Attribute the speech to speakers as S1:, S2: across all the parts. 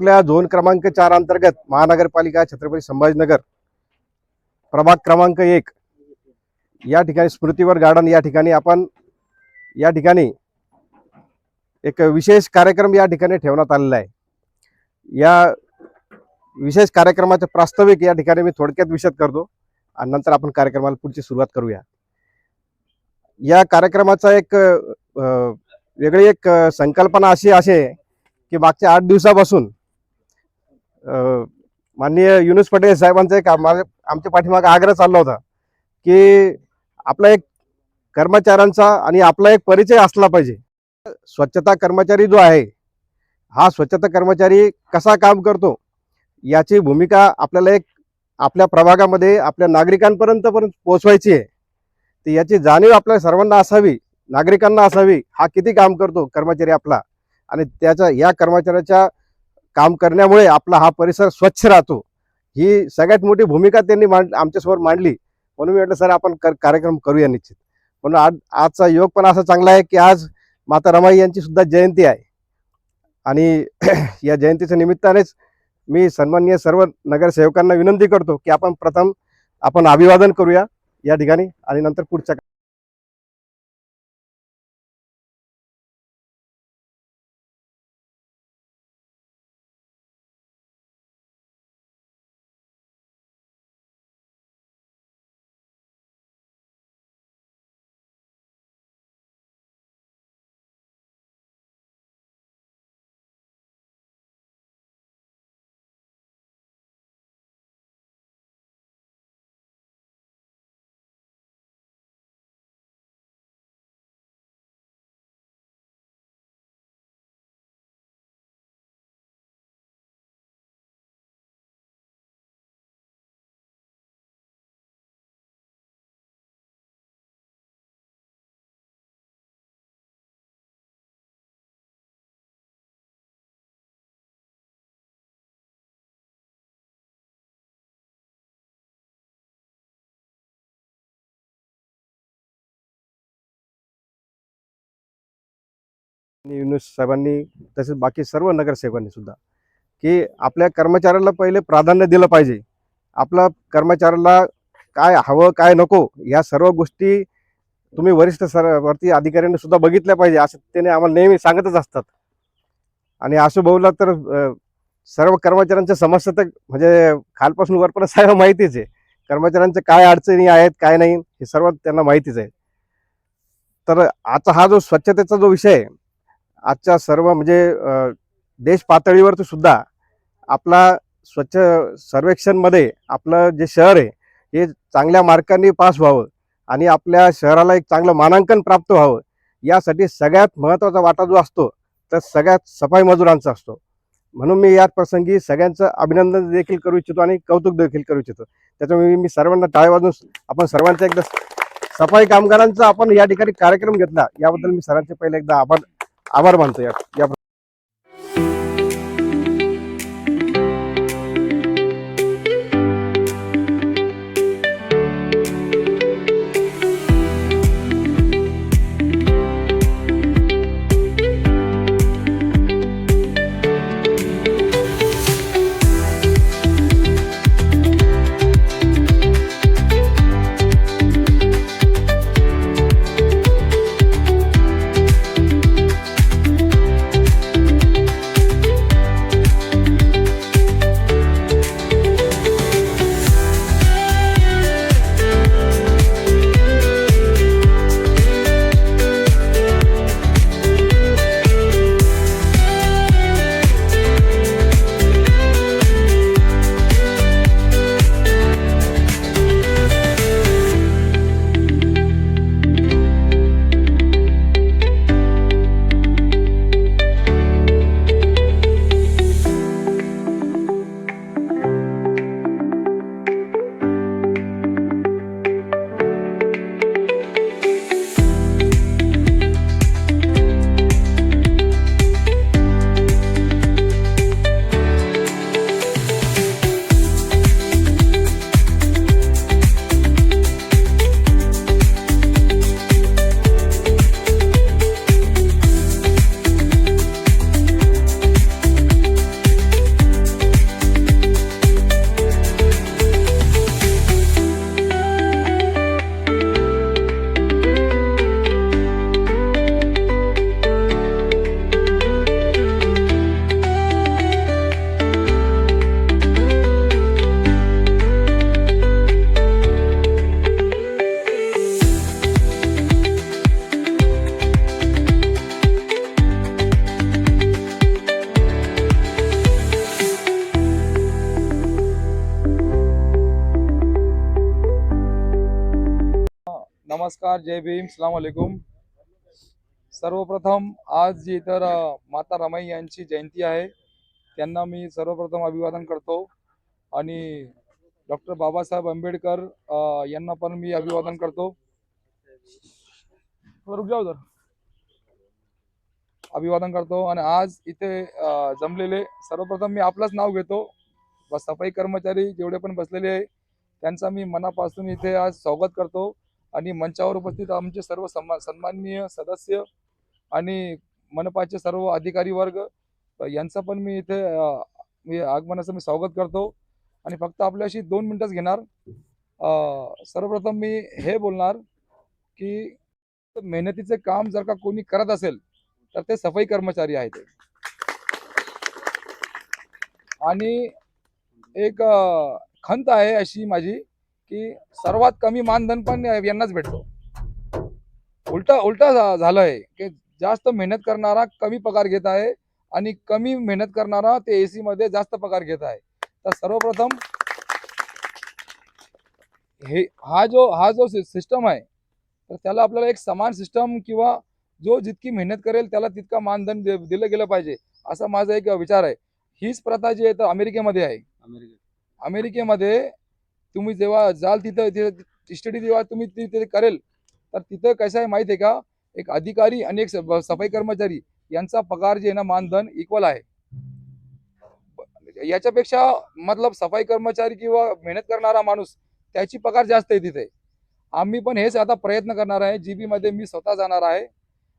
S1: लातूरल्या zone क्रमांक 4 अंतर्गत महानगरपालिका छत्रपती संभाजीनगर प्रभाग क्रमांक 1 या ठिकाणी स्मृतिवर गार्डन या ठिकाणी आपण या ठिकाणी एक विशेष कार्यक्रम या ठिकाणी ठेवण्यात आलेला आहे। या विशेष कार्यक्रमाचे प्रास्ताविक या ठिकाणी मी थोडक्यात विशद करतो आणि नंतर आपण कार्यक्रमाला पुढची सुरुवात करूया। या कार्यक्रमाचा एक वेगळी एक संकल्पना अशी आहे की मागच्या 8 दिवसापासून माननीय युनुस पटेल साहेबांचा एक आमच्या पाठीमागे आग्रह चालला होता की आपला एक कर्मचाऱ्यांचा आणि आपला एक परिचय असला पाहिजे। स्वच्छता कर्मचारी जो आहे हा स्वच्छता कर्मचारी कसा काम करतो याची भूमिका आपल्याला एक आपल्या प्रभागामध्ये आपल्या नागरिकांपर्यंत पोहोचवायची आहे। तर याची जाणीव आपल्या सर्वांना असावी, नागरिकांना असावी हा किती काम करतो कर्मचारी आपला, आणि त्याच्या या कर्मचाऱ्याच्या काम करण्यामुळे आपला हा परिसर स्वच्छ राहतो। ही सगळ्यात मोठी भूमिका त्यांनी आमच्यासमोर मांडली। म्हणून मी म्हटलं सर आपण कार्यक्रम करूया निश्चित। म्हणून आजचा योग पण असा चांगला आहे की आज माता रमाई यांची सुद्धा जयंती आहे आणि या जयंतीच्या निमित्तानेच मी सन्माननीय सर्व नगरसेवकांना विनंती करतो की आपण प्रथम अभिवादन करूया या ठिकाणी आणि नंतर पुढच्या युनुस साहेबांनी तसेच बाकी सर्व नगरसेवकांनी सुद्धा की आपल्या कर्मचाऱ्याला पहिले प्राधान्य दिलं पाहिजे। आपल्या कर्मचाऱ्याला काय हवं काय नको या सर्व गोष्टी तुम्ही वरिष्ठ वरती अधिकाऱ्यांनी सुद्धा बघितल्या पाहिजे असं त्याने आम्हाला नेहमी सांगतच असतात। आणि असं बोललं तर सर्व कर्मचाऱ्यांच्या समस्या तर म्हणजे खालपासून वरपर्यंत सर्व माहितीच आहे। कर्मचाऱ्यांच्या काय अडचणी आहेत काय नाही हे सर्व त्यांना माहितीच आहे। तर आजचा हा जो स्वच्छतेचा जो विषय आहे आजच्या सर्व म्हणजे देश पातळीवर सुद्धा आपला स्वच्छ सर्वेक्षणमध्ये आपलं जे शहर आहे हे चांगल्या मार्कांनी पास व्हावं आणि आपल्या शहराला एक चांगलं मानांकन प्राप्त व्हावं यासाठी सगळ्यात महत्त्वाचा वाटा जो असतो तर सगळ्यात सफाई मजुरांचा असतो। म्हणून मी या प्रसंगी सगळ्यांचं अभिनंदन देखील करू इच्छितो आणि कौतुक देखील करू इच्छितो। त्याच्यामुळे मी सर्वांना टाळ्या वाजवून आपण सर्वांचा एकदा सफाई कामगारांचा आपण या ठिकाणी कार्यक्रम घेतला याबद्दल मी सर्वांचे पहिले एकदा आभार मानतो। या
S2: नमस्कार, जय भीम, सलाम अलैकुम. सर्वप्रथम आज जी तर माता रमाई यांची जयंती आहे, त्यांना मी सर्वप्रथम अभिवादन करतो आणि डॉक्टर बाबासाहेब आंबेडकर यांना पण मी अभिवादन करतो. रुक जाओ जरा. अभिवादन करतो आणि आज इथे जमलेले सर्वप्रथम मी आपलंच नाव घेतो. सफाई कर्मचारी जेवढे पण बसलेले आहे त्यांचा मी मनापासून इथे आज स्वागत करतो आणि मंचावर उपस्थित आमचे सर्व सन्माननीय सदस्य आणि मनपाचे सर्व अधिकारी वर्ग यांचं पण मी इथे मी आगमनाचं मी स्वागत करतो आणि फक्त आपल्याशी 2 मिनिटच घेणार. सर्वप्रथम मी हे बोलणार की मेहनतीचे काम जर का कोणी करत असेल तर ते सफाई कर्मचारी आहेत. आणि एक खंत आहे अशी माझी की सर्वात कमी मानधन पण यांनाच भेटतो. उलटा झालंय की जास्त मेहनत करणारा कमी पगार घेत आहे आणि कमी मेहनत करणारा ते एसी मध्ये जास्त पगार घेत आहे. तर सर्वप्रथम हा जो सिस्टम आहे तर त्याला आपल्याला एक समान सिस्टम किंवा जो जितकी मेहनत करेल त्याला तितका मानधन दिलं गेलं पाहिजे असा माझा एक विचार आहे. हीच प्रथा जी आहे तर अमेरिकेमध्ये आहे. अमेरिकेमध्ये तुम्ही जेव्हा जाल तिथं स्टडी जेव्हा तुम्ही तिथे करेल तर तिथं कसं आहे माहिती आहे का, एक अधिकारी आणि एक सफाई कर्मचारी यांचा पगार जे आहे ना मानधन इक्वल आहे. याच्यापेक्षा मतलब सफाई कर्मचारी किंवा मेहनत करणारा माणूस त्याची पगार जास्त आहे तिथे. आम्ही पण हेच आता प्रयत्न करणार आहे. जीबी मध्ये मी स्वतः जाणार आहे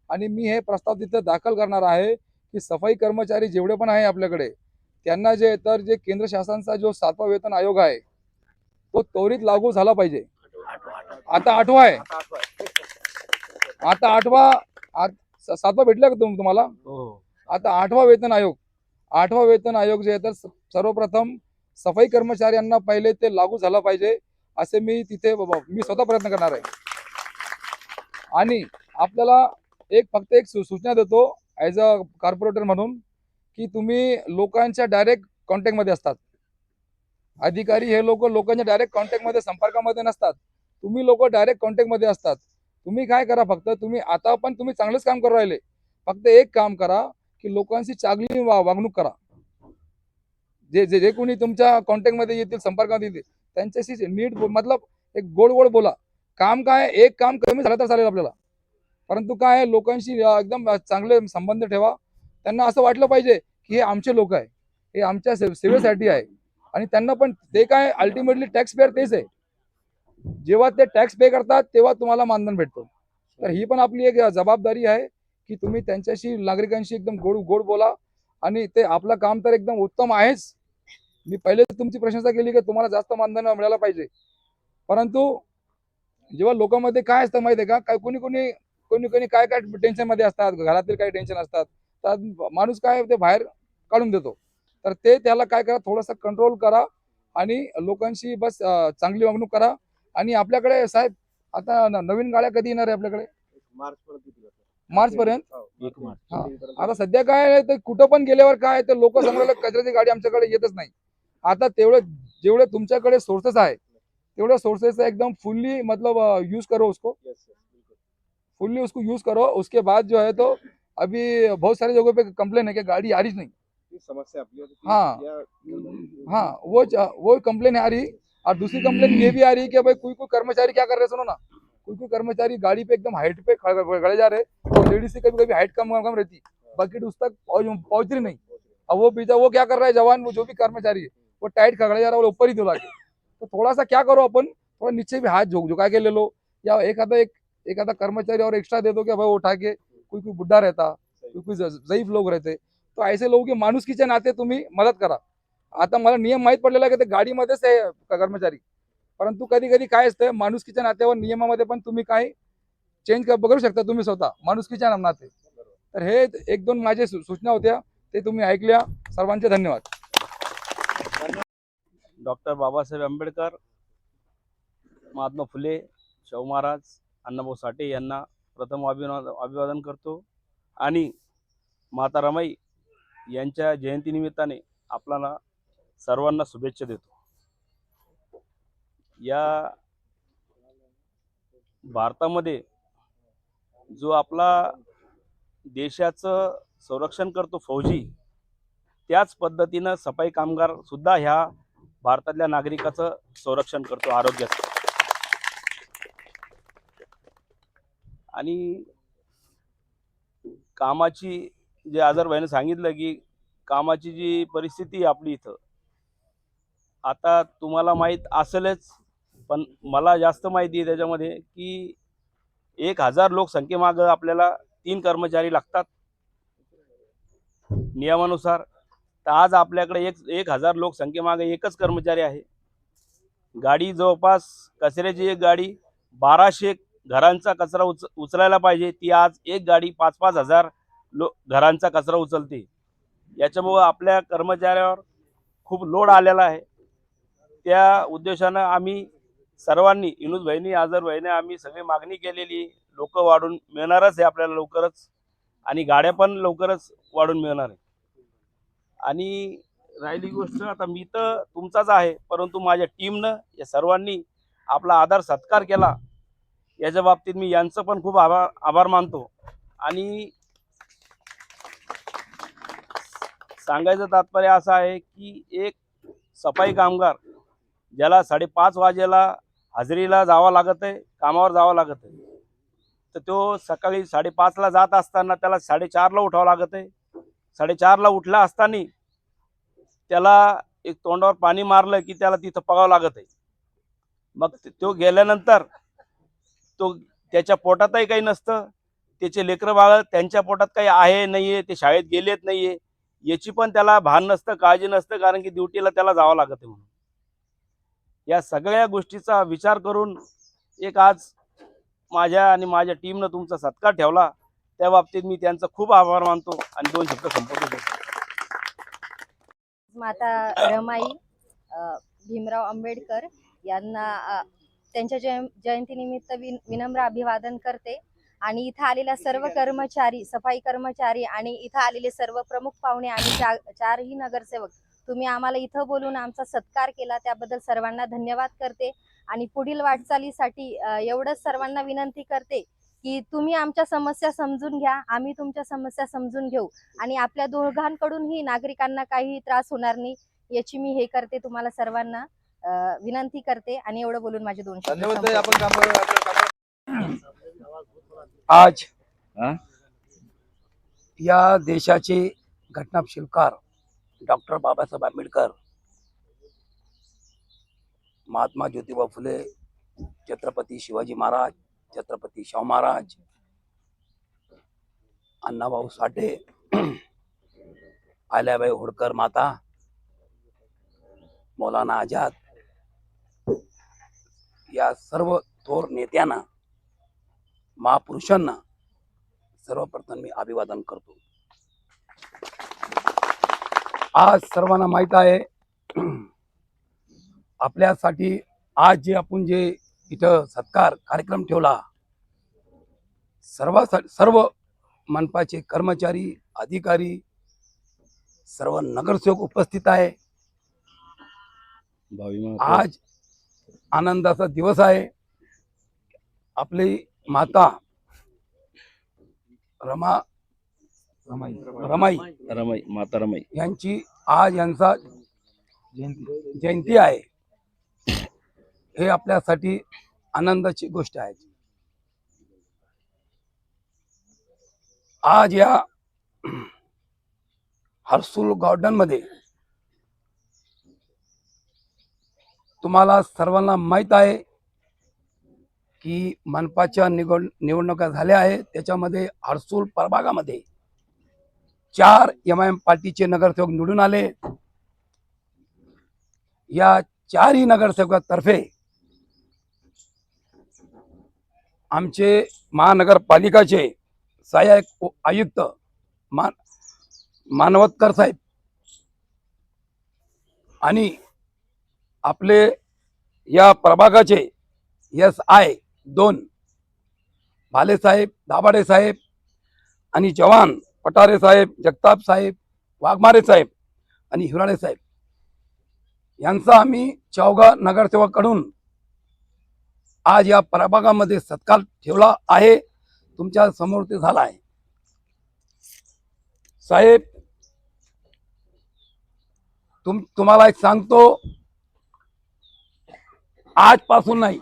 S2: आणि मी हे प्रस्ताव तिथे दाखल करणार आहे की सफाई कर्मचारी जेवढे पण आहे आपल्याकडे त्यांना जे तर जे केंद्र शासनाचा जो 7वा वेतन आयोग आहे तो त्वरित लागू झाला पाहिजे. आता 8वा आहे. आता 7वा भेटला का तुम्हाला? आता 8वा वेतन आयोग जे आहे तर सर्वप्रथम सफाई कर्मचाऱ्यांना पहिले ते लागू झालं पाहिजे असे मी स्वतः प्रयत्न करणार आहे. आणि आपल्याला फक्त एक सूचना देतो ॲज अ कॉर्पोरेटर म्हणून की तुम्ही लोकांच्या डायरेक्ट कॉन्टॅक्टमध्ये असतात. अधिकारी हे लोकांच्या डायरेक्ट कॉन्टॅक्टमध्ये संपर्कामध्ये नसतात. तुम्ही लोक डायरेक्ट कॉन्टॅक्टमध्ये असतात. तुम्ही काय करा, फक्त तुम्ही आता पण तुम्ही चांगलंच काम करू राहिले. फक्त एक काम करा की लोकांशी चांगली वागणूक करा. जे कोणी तुमच्या कॉन्टॅक्टमध्ये येतील, संपर्कामध्ये येतील त्यांच्याशी नीट मतलब एक गोड बोला. काम काय एक काम कमी झालं तर चालेल आपल्याला, परंतु काय आहे लोकांशी एकदम चांगले संबंध ठेवा. त्यांना असं वाटलं पाहिजे की हे आमचे लोक आहे, हे आमच्या सेवेसाठी आहे आणि त्यांना पण ते काय अल्टिमेटली टॅक्स पेअर तेच आहे. जेव्हा ते टॅक्स पे करतात तेव्हा तुम्हाला मानधन भेटतो. तर ही पण आपली एक जबाबदारी आहे की तुम्ही त्यांच्याशी नागरिकांशी एकदम गोड बोला आणि ते आपलं काम तर एकदम उत्तम आहेच. मी पहिले तुमची प्रशंसा केली की तुम्हाला जास्त मानधन मिळायला पाहिजे, परंतु जेव्हा लोकांमध्ये काय असतं माहिती आहे का, काय कोणी काय टेन्शन मध्ये असतात, घरातील काही टेन्शन असतात तर माणूस काय ते बाहेर काढून देतो. तर ते त्याला काय करा, थोडंसं कंट्रोल करा आणि लोकांशी बस चांगली वागणूक करा. आणि आपल्याकडे साहेब आता नवीन गाड्या कधी येणार आहे आपल्याकडे? मार्च पर्यंत. हा, आता सध्या काय आहे ते कुठं पण गेल्यावर काय तर लोक सांगायला कचऱ्याची गाडी आमच्याकडे येतच नाही. आता जेवढे तुमच्याकडे सोर्सेस आहे तेवढे सोर्सेस एकदम फुल्ली मतलब यूज करो उसको, यूज करो. उसके बाद जो है तो अभी बहुत सारी जगहों पे कंप्लेन है कि गाड़ी आ रही नहीं.
S1: समस्या
S2: हाँ हाँ, वो कंप्लेन आ रही. और दूसरी कंप्लेन ये भी आ रही है कि भाई कोई कर्मचारी क्या कर रहे हैं, सुनो ना, कोई कर्मचारी गाड़ी पे एकदम हाइट पे खड़े जा रहे हैं और लेडीज से कभी कभी हाइट कम कम रहती, बकेट उस तक पहुंच रही नहीं. अब वो क्या कर रहा है जवान, वो जो भी कर्मचारी है वो टाइट खड़े जा रहा है, वो ऊपर ही धुला के. तो थोड़ा सा क्या करो अपन, थोड़ा नीचे भी हाथ झुका के ले लो या एक आधा कर्मचारी और एक्स्ट्रा दे दो कि भाई उठा के, कोई बुढ़ा रहता, कोई ज़ईफ लोग रहते, तो ऐसे लोगों की माणुसकीच्या नाते तुम्ही मदत करा. आता मला नियम माहीत पडलेला की ते गाडीमध्येच आहे कर्मचारी, परंतु कधी कधी काय असतं माणुसकीच्या नात्यावर नियमामध्ये पण तुम्ही काय चेंज करू शकता तुम्ही स्वतः माणुसकीच्या नाते. तर हे एक दोन माझे सूचना होत्या, ते तुम्ही ऐकल्या. सर्वांचे धन्यवाद.
S3: डॉक्टर बाबासाहेब आंबेडकर, महात्मा फुले, शाहू महाराज, अण्णाभाऊ साठे यांना प्रथम अभिवादन करतो आणि माता रमाई यांच्या जयंतीनिमित्ताने आपल्याला सर्वांना शुभेच्छा देतो. या भारतामध्ये जो आपला देशाचं संरक्षण करतो फौजी, त्याच पद्धतीनं सफाई कामगार सुद्धा ह्या भारतातल्या नागरिकाचं संरक्षण करतो आरोग्याचं. आणि कामाची जे आझर भाईने सांगितलं की कामाची जी परिस्थिती आहे आपली इथं, आता तुम्हाला माहीत असेलच, पण मला जास्त माहिती आहे त्याच्यामध्ये की 1000 लोकसंख्येमागं आपल्याला 3 कर्मचारी लागतात नियमानुसार. तर आज आपल्याकडे 1000 लोकसंख्येमागे एकच कर्मचारी आहे. गाडी जवळपास कचऱ्याची एक गाडी 1200 घरांचा कचरा उचलायला पाहिजे, ती आज एक गाडी 5-5 हजार घरांचा कचरा उचलते. याच्यामुळं आपल्या कर्मचाऱ्यावर खूप लोड आलेला आहे. त्या उद्देशानं आम्ही सर्वांनी, युनुस भाईनी, आझर भाईने, आम्ही सगळी मागणी केलेली. लोक वाढून मिळणारच आहे आपल्याला लवकरच, आणि गाड्या पण लवकरच वाढून मिळणार आहे. आणि राहिली गोष्ट, आता मी तर तुमचाच आहे, परंतु माझ्या टीमनं या सर्वांनी आपला आदर सत्कार केला, याच्या बाबतीत मी यांचं पण खूप आभार मानतो. आणि सांगायचं तात्पर्य असं आहे की एक सफाई कामगार ज्याला 5:30 वाजेला हजेरीला जावं लागत आहे, कामावर जावं लागत आहे, तर तो सकाळी 5:30ला जात असताना त्याला 4:30ला उठावं लागत आहे. 4:30ला उठला असताना त्याला एक तोंडावर पाणी मारलं की त्याला तिथं पगावं लागत आहे. मग तो गेल्यानंतर त्याच्या पोटातही काही नसतं, त्याचे लेकरं बाळ त्यांच्या पोटात काही आहे नाही आहे, ते शाळेत गेलेत नाही आहे याची पण त्याला भान नसतं, काळजी नसतं, कारण की ड्युटीला त्याला जावं लागत आहे म्हणून. या सगळ्या गोष्टीचा विचार करून एक आज माझ्या आणि माझ्या टीमनं तुमचा सत्कार ठेवला, त्या बाबतीत मी त्यांचा खूप आभार मानतो आणि 2 शब्द संपवतो.
S4: माता रमाई भीमराव आंबेडकर यांना त्यांच्या जयंतीनिमित्त विनम्र अभिवादन करते. आणि इथं आलेल्या सर्व कर्मचारी, सफाई कर्मचारी आणि इथं आलेले सर्व प्रमुख पाहुणे आणि 4ही नगरसेवक, तुम्ही आम्हाला इथं बोलून आमचा सत्कार केला, त्याबद्दल सर्वांना धन्यवाद करते. आणि पुढील वाटचालीसाठी एवढंच सर्वांना विनंती करते की तुम्ही आमच्या समस्या समजून घ्या, आम्ही तुमच्या समस्या समजून घेऊ, आणि आपल्या दोघांकडूनही नागरिकांना काही त्रास होणार नाही याची मी हे करते, तुम्हाला सर्वांना विनंती करते. आणि एवढं बोलून माझे 2 शब्द
S2: धन्यवाद.
S4: संपवते.
S2: आपण काम
S5: आज या देशाचे घटनाशिल्पकार डॉक्टर बाबासाहेब आंबेडकर, महात्मा ज्योतिबा फुले, छत्रपती शिवाजी महाराज, छत्रपती शाहू महाराज, अण्णाभाऊ साठे, आल्याबाई होळकर माता, मौलाना आझाद, या सर्व थोर नेत्यांना, महापुरुषांना सर्वप्रथम मी अभिवादन करतो. आज सर्वांना माहित आहे आपल्यासाठी आज जे इथं सत्कार कार्यक्रम ठेवला, सर्व मनपाचे कर्मचारी, अधिकारी, सर्व नगरसेवक उपस्थित आहे. आज आनंदाचा दिवस आहे. आपली माता रमाई यांची आज यांचा जयंती आहे. हे आपल्यासाठी आनंदाची गोष्ट आहे. आज या हर्सुल गार्डन मध्ये तुम्हाला सर्वांना माहित आहे की मनपाच्या निवडणुका झाल्या आहेत. त्याच्यामध्ये हर्सुल प्रभागामध्ये 4 MIM पार्टीचे नगरसेवक निवडून आले. या 4ही नगरसेवकातर्फे आमचे महानगरपालिकाचे सहाय्यक आयुक्त मानवतकर साहेब आणि आपले या प्रभागाचे SI 2 भाले साहेब, दाभाडे साहेब आणि जवान पटारे साहेब, जगताप साहेब, वाघमारे साहेब आणि हिराळे साहेब यांचा आम्ही चौघा नगरसेवकांकडून आज या प्रभागामध्ये सत्कार ठेवला आहे, तुमच्या समोर ते झाला आहे. साहेब, तुम्हाला एक सांगतो, आजपासून नाही,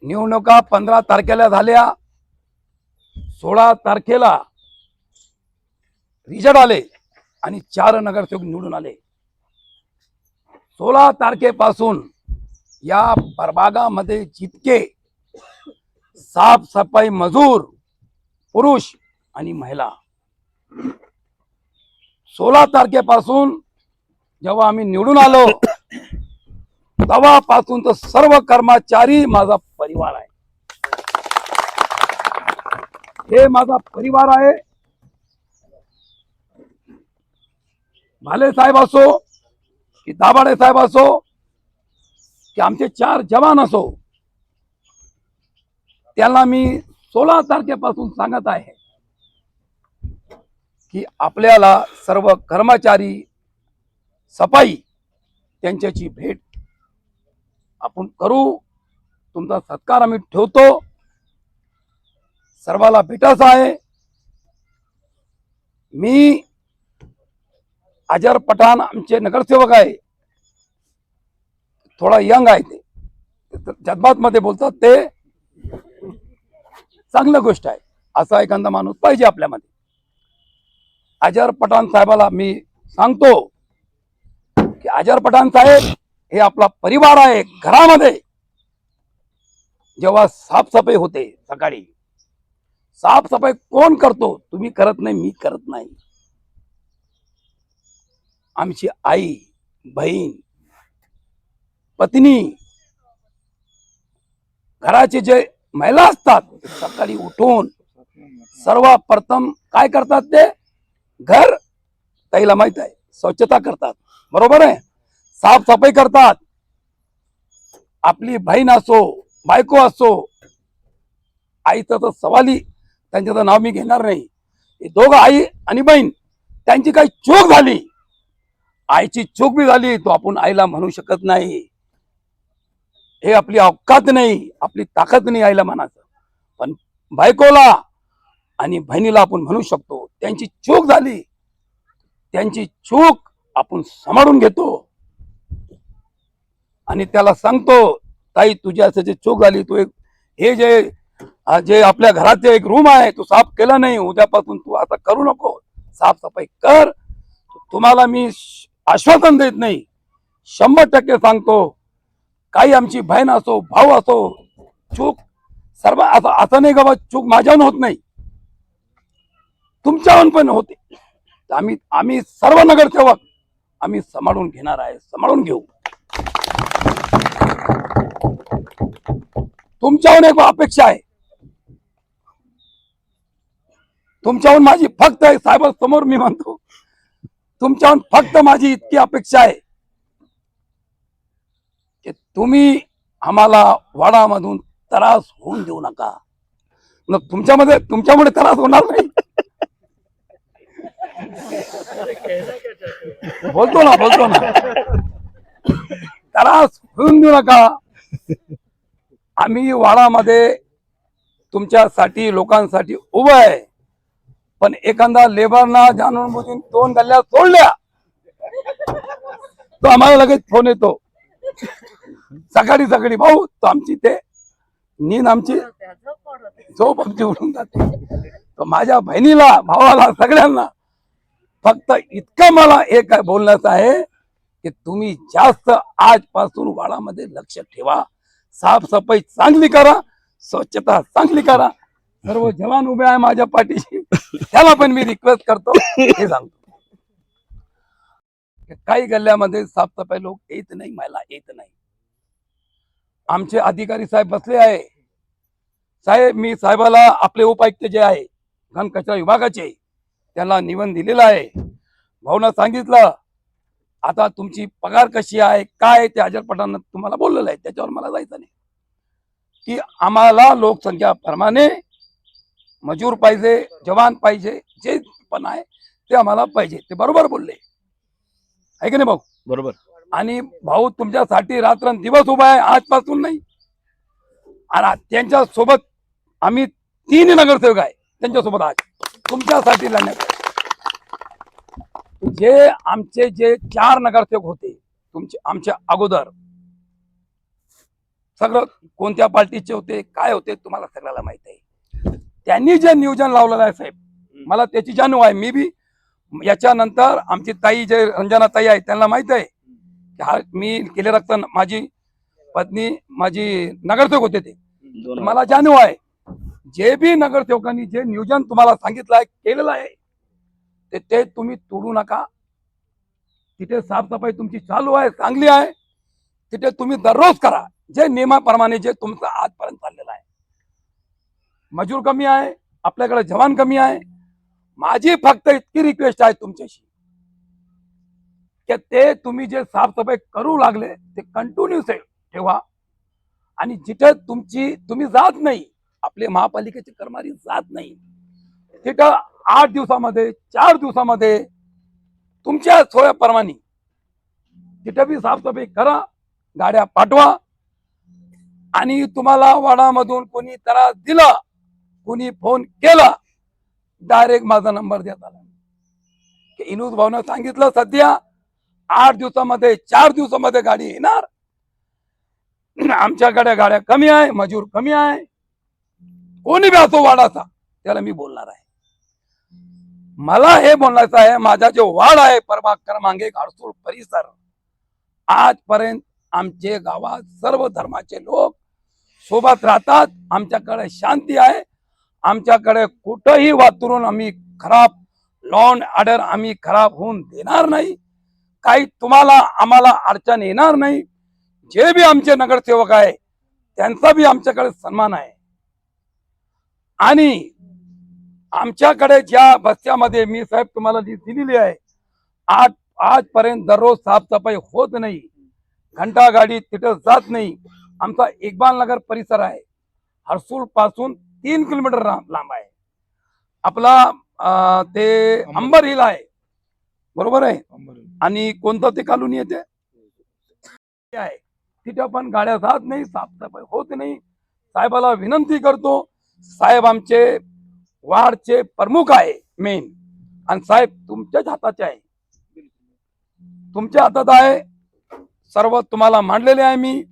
S5: निवडणुका 15 तारखेला झाल्या, 16 तारखेला रिझल्ट आले आणि 4 नगरसेवक निवडून आले. 16 तारखेपासून या प्रभागामध्ये जितके साफसफाई मजूर पुरुष आणि महिला, 16 तारखेपासून जेव्हा आम्ही निवडून आलो तेव्हापासून तर सर्व कर्मचारी माझा परिवार आहे. हे माझा परिवार आहे. भाले साहेब असो की दाभाडे साहेब असो की आमचे 4 जवान असो, त्यांना मी 16 तारखेपासून सांगत आहे की आपल्याला सर्व कर्मचारी सफाई त्यांच्याची भेट आपण करू. तुमचा सत्कार आम्ही ठेवतो. सर्वाला भेटायचं आहे. मी अजर पठाण आमचे नगरसेवक आहे, थोडा यंग आहे, ते जज्बात मध्ये बोलतात, ते चांगलं गोष्ट आहे. असा एखादा माणूस पाहिजे आपल्यामध्ये. अजर पठाण साहेबाला मी सांगतो की अजर पठाण साहेब हे आपला परिवार आहे. घरामध्ये जेव्हा साफसफाई होते, सकाळी साफसफाई कोण करतो? तुम्ही करत नाही, मी करत नाही. आमची आई, बहीण, पत्नी, घराचे जे महिला असतात, सकाळी उठून सर्वप्रथम काय करतात? ते घर, ताईला माहित आहे, स्वच्छता करतात, बरोबर आहे, साफसफाई करतात. आपली बहीण असो, बायको असो, आईचं तर सवाली, त्यांचं नाव मी घेणार नाही. हे दोघं, आई आणि बहीण, त्यांची काही चूक झाली, आईची चूक बी झाली, तो आपण आईला म्हणू शकत नाही. हे आपली अवकात नाही, आपली ताकद नाही आईला म्हणायचं. पण बायकोला आणि बहिणीला आपण म्हणू शकतो. त्यांची चूक झाली, त्यांची चूक आपण सांभाळून घेतो आणि त्याला सांगतो, ताई तुझी असं जे चूक झाली, तू एक हे जे आपल्या घराचे एक रूम आहे, तू साफ केला नाही, उद्यापासून तू आता करू नको, साफसफाई कर. तुम्हाला मी आश्वासन देत नाही, 100% सांगतो. काही आमची बहीण असो, भाऊ असो, चूक सर्व असं नाही का चूक माझ्याहून होत नाही, तुमच्याहून पण होते. आम्ही सर्व नगरसेवक आम्ही सांभाळून घेणार आहे, सांभाळून घेऊ. तुमच्याहून एक अपेक्षा आहे, तुमच्याहून माझी फक्त साहेबांसमोर मी म्हणतो, तुमच्याहून फक्त माझी इतकी अपेक्षा आहे की तुम्ही आम्हाला वाडामधून त्रास होऊन देऊ नका. तुमच्यामुळे त्रास होणार नाही. बोलतो ना, त्रास होऊन देऊ नका. आम्ही वाडामध्ये तुमच्यासाठी, लोकांसाठी उभं आहे. पण एखादा लेबरना जाणून बुजून 2 गल्ल्या सोडल्या तो आम्हाला लगेच फोन येतो, सकाळी भाऊ, तो आमची ते नींद, आमची झोप आमची उडून जाते. तर माझ्या बहिणीला, भावाला, सगळ्यांना फक्त इतकं मला एक बोलण्याचं आहे की तुम्ही जास्त आजपासून वाडामध्ये लक्ष ठेवा, साफसफाई चांगली करा, स्वच्छता चांगली करा. सर्व जवान उभे आहे माझ्या पाठीशी, त्याला पण मी रिक्वेस्ट करतो, हे सांगतो. काही गल्ल्यामध्ये साफसफाई लोक येत नाही, महिला येत नाही. आमचे अधिकारी साहेब बसले आहे. साहेब, मी साहेबाला आपले उपायुक्त जे आहे घनकचरा विभागाचे, त्याला निवेदन दिलेलं आहे. भाऊना सांगितलं, आता तुमची पगार कशी आहे, काय, ते अजर पठाण तुम्हाला बोललेलं आहे, त्याच्यावर मला जायचं नाही. की आम्हाला लोकसंख्या प्रमाणे मजूर पाहिजे, जवान पाहिजे, जे पण आहे ते आम्हाला पाहिजे. ते बरोबर बोलले आहे की नाही भाऊ?
S3: बरोबर.
S5: आणि भाऊ तुमच्यासाठी रात्रंदिवस उभा आहे, आजपासून नाही. आणि त्यांच्या सोबत आम्ही 3 नगरसेवक आहे त्यांच्यासोबत आज तुमच्यासाठी लढण्यात आहे. जे 4 नगरसेवक होते तुमचे आमच्या अगोदर, सगळं कोणत्या पार्टीचे होते काय होते तुम्हाला सगळ्याला माहित आहे. त्यांनी जे नियोजन लावलेलं आहे साहेब, मला त्याची जाणीव आहे. मी बी याच्यानंतर आमची ताई जे रंजना ताई आहे त्यांना माहित आहे की हा मी केलेलं असताना माझी पत्नी माझी नगरसेवक होते ते, मला जाणीव आहे. जे बी नगरसेवकांनी जे नियोजन तुम्हाला सांगितलं आहे केलेलं आहे ते तुम्ही तोडू नका. तिथे साफसफाई तुमची चालू आहे, चांगली आहे. तिथे तुम्ही दररोज करा जे नियमाप्रमाणे जे तुमचं आजपर्यंत चाललेलं आहे. मजूर कमी आहे, आपल्याकडे जवान कमी आहे. माझी फक्त इतकी रिक्वेस्ट आहे तुमच्याशी की ते तुम्ही जे साफसफाई करू लागले ते कंटिन्यू ठेवा. आणि जिथे तुम्ही जात नाही, आपले महापालिकेचे कर्मचारी जात नाही, तिथं 8 दिवसामध्ये 4 दिवसामध्ये तुमच्या सोयीप्रमाणे तिथे बी साफसफाई करा, गाड्या पाठवा. आणि तुम्हाला वाडामधून कोणी त्रास दिला, कोणी फोन केला, डायरेक्ट माझा नंबर देत आला की इनूस भाऊनं सांगितलं सध्या 8 दिवसामध्ये 4 दिवसामध्ये गाडी येणार. आमच्याकडे गाड्या कमी आहे, मजूर कमी आहे. कोणी बी असो वाडाचा त्याला मी बोलणार आहे. मला हे बोलायचं आहे, माझा जो वाड आहे प्रभाग क्रमांक 1 हर्सूल परिसर, आजपर्यंत आमचे गावात सर्व धर्माचे लोक सोबत राहतात. आमच्याकडे शांती आहे. आमच्याकडे कुठंही वातरून आम्ही खराब लॉ अँड ऑर्डर आम्ही खराब होऊन देणार नाही. काही तुम्हाला आम्हाला अडचण येणार नाही. जे बी आमचे नगरसेवक आहे त्यांचा बी आमच्याकडे सन्मान आहे. आणि आमच्याकडे ज्या बस्त्यामध्ये मी साहेब तुम्हाला जी दिलेली आहे, आजपर्यंत दररोज साफसफाई होत नाही, घंटा गाडी तिथं जात नाही. आमचा इक्बाल नगर परिसर आहे, हर्सूल पासून 3 किलोमीटर लांब आहे. आपला ते अंबर हिल आहे, बरोबर आहे. आणि कोणतं ते कॉलोनी येते आहे, तिथे पण गाड्या जात नाही, साफसफाई होत नाही. साहेबाला विनंती करतो, साहेब आमचे वार्डचे प्रमुख आहे मेन, आणि साहेब तुमच्याच हाताचे आहे, तुमच्या हातात आहे. सर्व तुम्हाला मांडलेले आहे मी.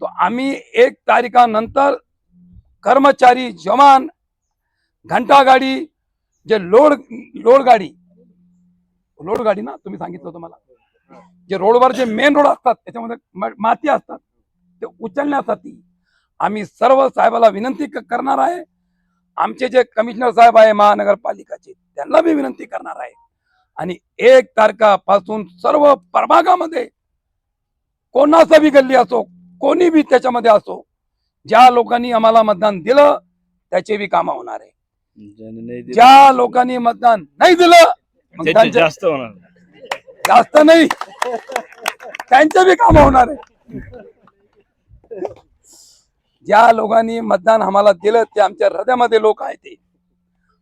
S5: तो आम्ही 1 तारखेनंतर कर्मचारी जवान घंटा गाडी जे लोड गाडी ना तुम्ही सांगितलं होतं मला, जे रोडवर जे मेन रोड असतात त्याच्यामध्ये माती असतात ते उचलण्यासाठी आम्ही सर्व साहेबाला विनंती करणार आहे. आमचे जे कमिशनर साहेब आहे महानगरपालिकाचे त्यांना मी विनंती करणार आहे. आणि 1 तारखेपासून सर्व प्रभागामध्ये कोणाचा बी गल्ली असो, कोणी बी त्याच्यामध्ये असो, ज्या लोकांनी आम्हाला मतदान दिलं त्याचे बी कामं होणार आहे. ज्या लोकांनी मतदान नाही दिलं मग त्यांचे जास्त नाही, त्यांचे बी कामं होणार आहे. ज्या लोकांनी मतदान आम्हाला दिलं ते आमच्या हृदयामध्ये लोक आहेत ते,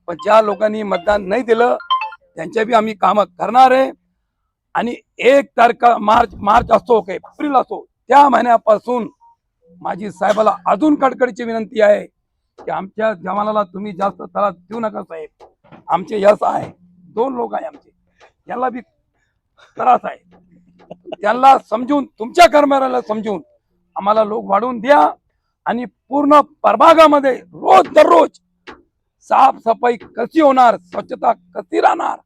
S5: पण ज्या लोकांनी मतदान नाही दिलं त्यांचे बी आम्ही कामं करणार आहे. आणि 1 तारखा मार्च असो की एप्रिल असो, त्या महिन्यापासून माझी साहेबाला अजून कडकडीची विनंती आहे की आमच्या जवानाला तुम्ही जास्त त्रास देऊ नका साहेब. आमचे यश आहे, 2 लोक आहे आमचे, याला बी त्रास आहे. त्यांना समजून, तुमच्या कर्मचाऱ्याला समजून आम्हाला लोक वाढवून द्या. आणि पूर्ण प्रभागामध्ये रोज दररोज साफसफाई कशी होणार, स्वच्छता कशी राहणार,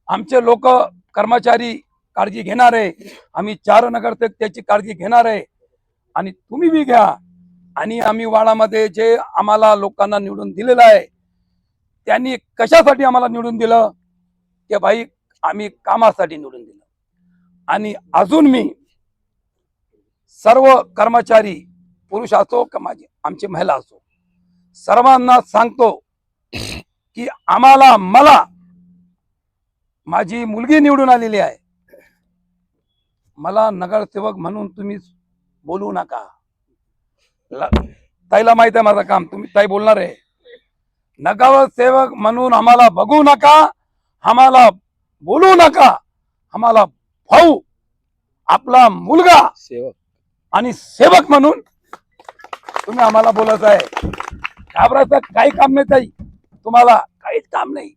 S5: आमचे लोक कर्मचारी काळजी घेणार आहे. आम्ही 4 नगरसेवक त्याची काळजी घेणार आहे. आणि तुम्ही बी घ्या. आणि आम्ही वाडामध्ये जे आम्हाला लोकांना निवडून दिलेलं आहे त्यांनी कशासाठी आम्हाला निवडून दिलं की भाई आम्ही कामासाठी निवडून दिलं. आणि अजून मी सर्व कर्मचारी पुरुष असो की आमची महिला असो सर्वांना सांगतो की मला माझी मुलगी निवडून आलेली आहे. मला नगरसेवक म्हणून तुम्ही बोलू नका. ताईला माहित आहे माझं काम, तुम्ही ताई बोलणार आहे. नगरसेवक म्हणून आम्हाला बघू नका, आम्हाला बोलू नका. आम्हाला भाऊ आपला मुलगा
S2: सेवक
S5: आणि सेवक म्हणून तुम्ही आम्हाला बोलत आहे. घाबरायचं काही काम नाही ताई, तुम्हाला काहीच काम नाही.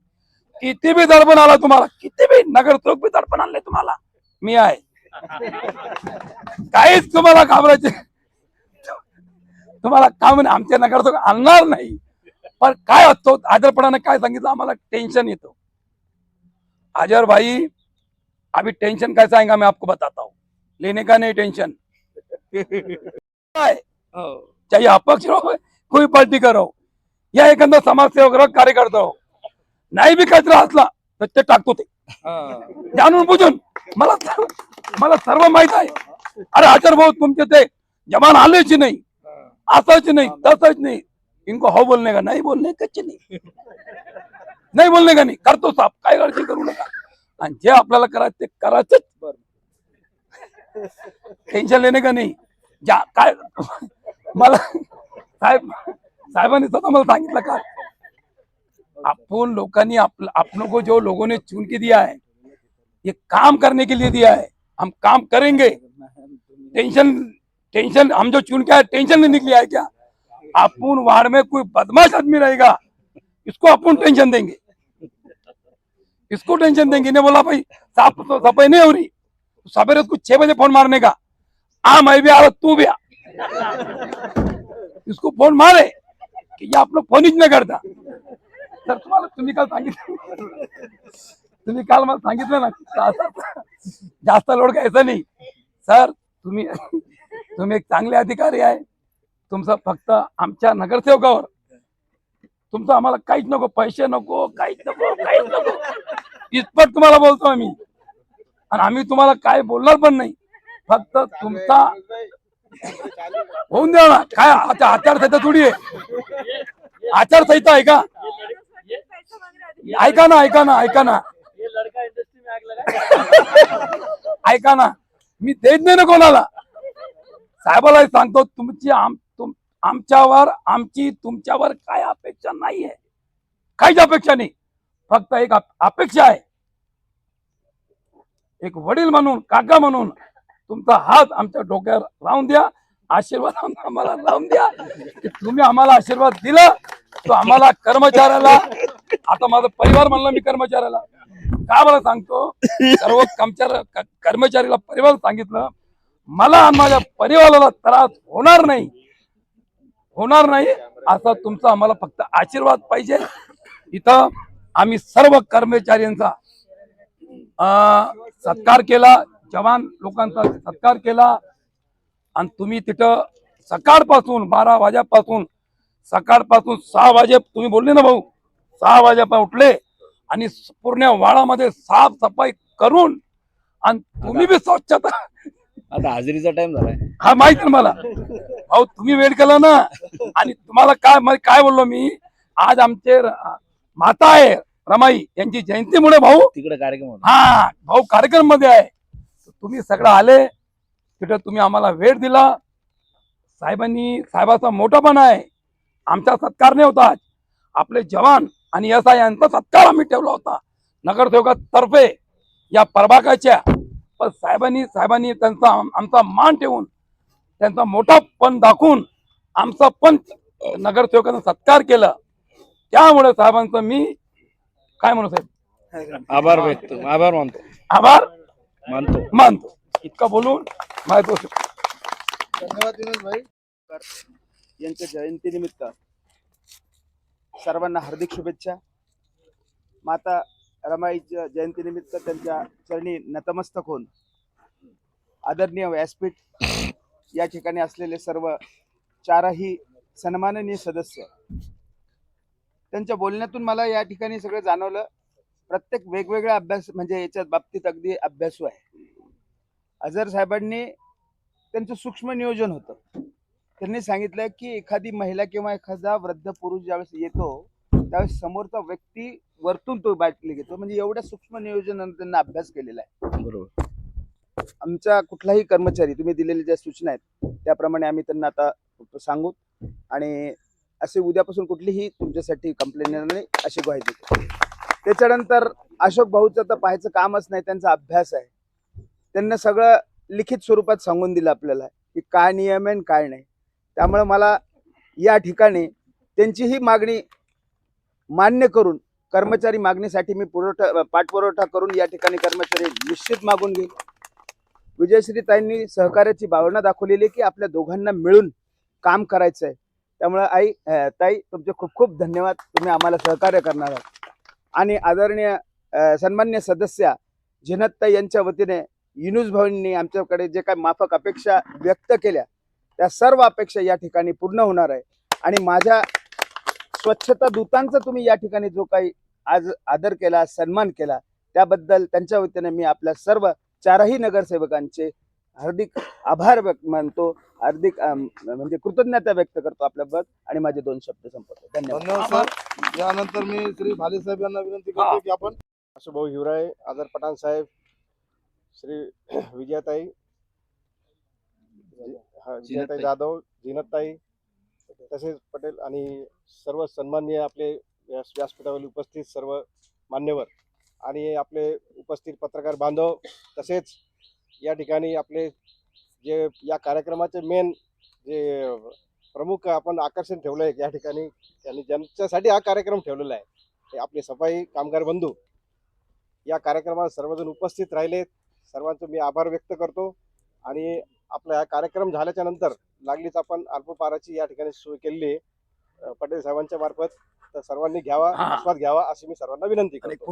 S5: किती बी दडपण आला तुम्हाला, किती बी नगर चौक बी दडपण आणले तुम्हाला, मी आहे. काहीच तुम्हाला घाबरायचे तुम्हाला काम नाही. आमच्या नगर चौक आणणार नाही. पण काय असतो आदरपणाने काय सांगितलं आम्हाला, टेंशन येतो. अजहर भाई अभी टेंशन कैसा आएगा मैं आपको बताता हूँ. लेने का नहीं टेंशन. चाहे अपक्ष रहो कोई पार्टी का रहो या एखादा समाजसेवक रहो कार्यकर्ता हो, नाही बी कचरा असला तर ते टाकतो ते जाणून बुजून. मला सर्व माहित आहे. अरे अजहर भाऊ तुमचे ते जवान आलेच नाही, असंच नाही तसंच नाही. इनको हो बोलने का नाही, बोलने कच्चे नाही बोलने का नाही. करतो साहेब, काय काळजी करू नका. आणि जे आपल्याला करायचं ते करायचंच. टेन्शन लेणे का नाही. ज्या काय मला साहेबांनी स्वतः मला सांगितलं का, आपण लोकांनी अपनों को जो लोगों ने चुन के दिया है, ये काम करने के लिए दिया है. हम काम करेंगे. टेंशन हम जो चुन के आए टेंशन लेने के लिए आए क्या? अपन वार्ड में कोई बदमाश आदमी रहेगा, इसको अपन टेंशन देंगे, इसको टेंशन देंगे. ने बोला भाई साफ तो सफाई नहीं हो रही, सवेरे उसको 6 बजे फोन मारने का. मैं भी आ रहा, तू भी आ. इसको फोन मारे की या आपलं फोनच नाही करता. तर तुम्ही काल मला सांगितलं ना, जास्त लोड घ्यायचा नाही सर. तुम्ही एक चांगले अधिकारी आहे. तुमचं फक्त आमच्या नगरसेवकावर तुमचं आम्हाला काहीच नको, पैसे नको, काहीच नको. इतपत तुम्हाला बोलतो आम्ही. आणि आम्ही तुम्हाला काय बोलणार पण नाही. फक्त तुमचा होऊन द्या ना. काय आचारसंहिता थोडी आहे, आचारसंहिता आहे का? ऐका ना, मी देत नाही ना कोणाला. साहेबाला सांगतो, आमच्यावर आमची तुमच्यावर काय अपेक्षा नाहीये, काहीच अपेक्षा नाही. फक्त एक अपेक्षा आहे, एक वडील म्हणून, काका म्हणून तुमचा हात आमच्या डोक्यावर लावून द्या. आशीर्वाद आम्हाला लावून द्या की तुम्ही आम्हाला आशीर्वाद दिला तो आम्हाला कर्मचाऱ्याला, आता माझा परिवार म्हणलं मी कर्मचाऱ्याला का मला सांगतो, सर्व कर्मचाऱ्याला परिवार सांगितलं, मला आणि माझ्या परिवाराला त्रास होणार नाही असा तुमचा आम्हाला फक्त आशीर्वाद पाहिजे. इथं आम्ही सर्व कर्मचाऱ्यांचा सत्कार केला, जवान लोकांचा सत्कार केला. आणि तुम्ही तिथं सकाळपासून 12 वाजेपासून 6 वाजे तुम्ही बोलले ना भाऊ, 6 वाजेपासून उठले आणि पूर्ण वाडामध्ये साफसफाई करून, आणि तुम्ही बी स्वच्छता.
S6: आता हाजरीचा टाइम झालाय.
S5: हा माहिती ना मला भाऊ, तुम्ही वेळ केला ना. आणि तुम्हाला काय बोललो मी, आज आमचे माता आहे रमाई यांची जयंतीमुळे भाऊ
S6: तिकडे कार्यक्रम होता.
S5: हा भाऊ कार्यक्रम मध्ये आहे. तुम्ही सगळं आले तिथे, तुम्ही आम्हाला वेळ दिला. साहेबाचा मोठापणा आहे. आमचा सत्कार नाही होता, आपले जवान आणि SI यांचा सत्कार आम्ही ठेवला होता नगरसेवकातर्फे या प्रभागाच्या. पण साहेबांनी त्यांचा आमचा मान ठेवून, त्यांचा मोठापण दाखवून आमचा पण नगरसेवकांचा सत्कार केला. त्यामुळे साहेबांचं मी काय म्हणू साहेब,
S6: आभार
S5: मानतो. इतकं बोलून माहिती.
S7: धन्यवाद विनोद भाई. यांच्या जयंतीनिमित्त सर्वांना हार्दिक शुभेच्छा. माता रमाईच्या जयंतीनिमित्त त्यांच्या चरणी नतमस्तक होऊन आदरणीय व्यासपीठ या ठिकाणी असलेले सर्व 4ही सन्माननीय सदस्य, त्यांच्या बोलण्यातून मला या ठिकाणी सगळं जाणवलं. प्रत्येक वेगवेगळा अभ्यास, म्हणजे याच्या बाबतीत अगदी अभ्यासू आहे. अजहर साहेबांनी त्यांचं सूक्ष्म नियोजन होतं. त्यांनी सांगितलं की एखादी महिला किंवा एखादा वृद्ध पुरुष ज्यावेळेस येतो त्यावेळेस समोरचा व्यक्ती वरतून तो बाटली घेतो. म्हणजे एवढ्या सूक्ष्म नियोजनाने त्यांना अभ्यास केलेला आहे.
S6: बरोबर.
S7: आमचा कुठलाही कर्मचारी, तुम्ही दिलेल्या ज्या सूचना आहेत त्याप्रमाणे आम्ही त्यांना आता सांगू, आणि असे उद्यापासून कुठलीही तुमच्यासाठी कंप्लेंट येणार नाही अशी ग्वाही देतो. त्याच्यानंतर अशोक भाऊचं तर पाहायचं कामच नाही, त्यांचा अभ्यास आहे. त्यांना सगळं लिखित स्वरूपात सांगून दिलं आपल्याला की काय नियम आहे आणि काय नाही. त्यामुळे मला या ठिकाणी त्यांची ही मागणी मान्य करून कर्मचारी मागणीसाठी मी पाठपुरवठा करून या ठिकाणी कर्मचारी निश्चित मागून घेईल. विजयश्रीताईंनी सहकार्याची भावना दाखवलेली आहे की आपल्या दोघांना मिळून काम करायचं आहे. त्यामुळे ताई तुमचे खूप खूप धन्यवाद, तुम्ही आम्हाला सहकार्य करणार आहात. आणि आदरणीय सन्मान्य सदस्य झिनतताई यांच्या वतीने युनुस भाऊंनी आमच्याकडे जे काही माफक अपेक्षा व्यक्त केल्या त्या सर्व अपेक्षा या ठिकाणी पूर्ण होणार आहे. आणि माझ्या स्वच्छता दूतांचा तुम्ही या ठिकाणी जो काही आज आदर केला, सन्मान केला, त्याबद्दल त्यांच्या वतीने मी आपल्या सर्व 4ही नगरसेवकांचे हार्दिक आभार मानतो, हार्दिक म्हणजे कृतज्ञता व्यक्त करतो आपल्याबद्दल आणि माझे 2 शब्द संपवतो. धन्यवाद.
S8: धन्यवाद सर. यानंतर मी श्री भाले साहेब यांना विनंती करतो की आपण
S1: भाऊ हिवराळे, आदर पठाण साहेब, श्री विजयाताई, विजयाताई जाधव, झिनतताई, तसेच पटेल आणि सर्व सन्माननीय आपले व्यासपीठावर उपस्थित सर्व मान्यवर आणि आपले उपस्थित पत्रकार बांधव, तसेच या ठिकाणी आपले जे या कार्यक्रमाचे मेन जे प्रमुख आपण आकर्षण ठेवलं आहे या ठिकाणी, त्यांनी ज्यांच्यासाठी हा कार्यक्रम ठेवलेला आहे ते आपले सफाई कामगार बंधू या कार्यक्रमात सर्वजण उपस्थित राहिले. सर्वांचे मी आभार व्यक्त करतो. आणि आपला हा कार्यक्रम झाल्याच्या नंतर लागलीच आपण अल्पहाराची या ठिकाणी सोय केलेली आहे पटेल साहेबांच्या मार्फत, तर सर्वांनी घ्यावा, आस्वाद घ्यावा अशी मी सर्वांना विनंती करतो.